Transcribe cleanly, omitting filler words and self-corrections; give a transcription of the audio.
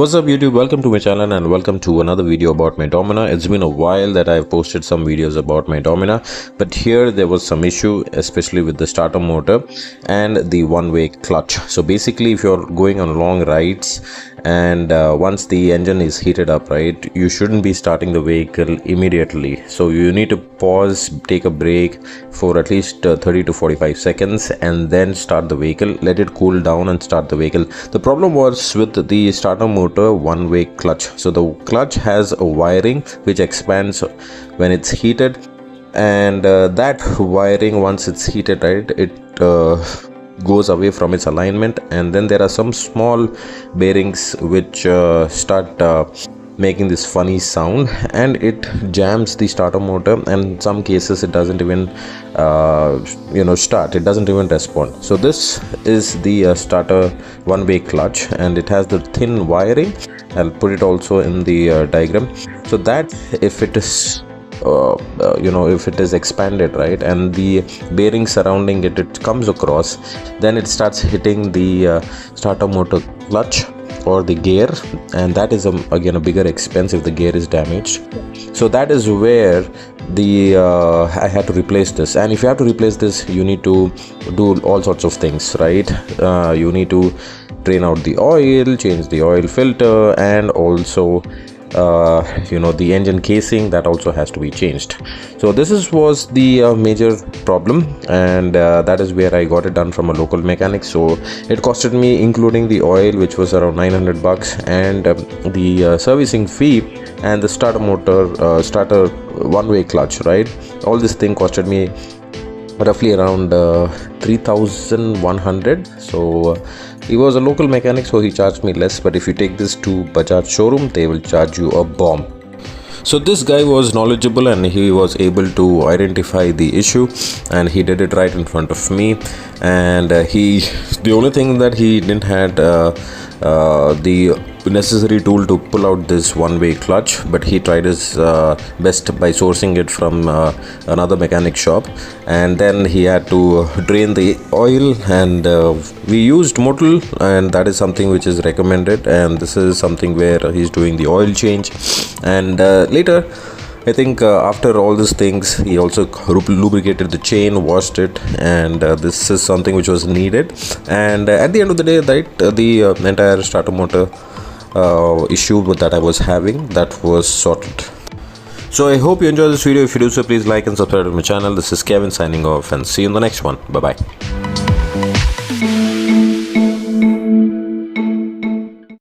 What's up YouTube, welcome to my channel and welcome to another video about my Dominar. It's been a while that I've posted some videos about my Dominar, but here there was some issue, especially with the starter motor and the one-way clutch. So basically, if you're going on long rides and once the engine is heated up, right, you shouldn't be starting the vehicle immediately. So you need to pause, take a break for at least 30 to 45 seconds and then start the vehicle, let it cool down and start the vehicle. The problem was with the starter motor one-way clutch. So the clutch has a wiring which expands when it's heated, and that wiring, once it's heated, right, it goes away from its alignment, and then there are some small bearings which start making this funny sound, and it jams the starter motor, and in some cases it doesn't even start, it doesn't even respond. So this is the starter one-way clutch, and it has the thin wiring. I'll put it also in the diagram, so that if it is if it is expanded, right, and the bearing surrounding it comes across, then it starts hitting the starter motor clutch or the gear, and that is again a bigger expense if the gear is damaged. So that is where the I had to replace this. And if you have to replace this, you need to do all sorts of things, right? You need to drain out the oil, change the oil filter, and also the engine casing, that also has to be changed. So this was the major problem, and that is where I got it done from a local mechanic. So it costed me, including the oil, which was around 900 bucks, and the servicing fee, and the starter motor starter one-way clutch, right, all this thing costed me roughly around 3,100. So he was a local mechanic, so he charged me less, but if you take this to Bajaj showroom, they will charge you a bomb. So this guy was knowledgeable, and he was able to identify the issue, and he did it right in front of me. And the only thing that he didn't had the necessary tool to pull out this one-way clutch, but he tried his best by sourcing it from another mechanic shop, and then he had to drain the oil, and we used Motul, and that is something which is recommended, and this is something where he's doing the oil change. And later, I think after all these things, he also lubricated the chain, washed it, and this is something which was needed. And at the end of the day, right, the entire starter motor issue that I was having, that was sorted. So I hope you enjoyed this video. If you do so, please like and subscribe to my channel. This is Kevin signing off, and see you in the next one. Bye bye.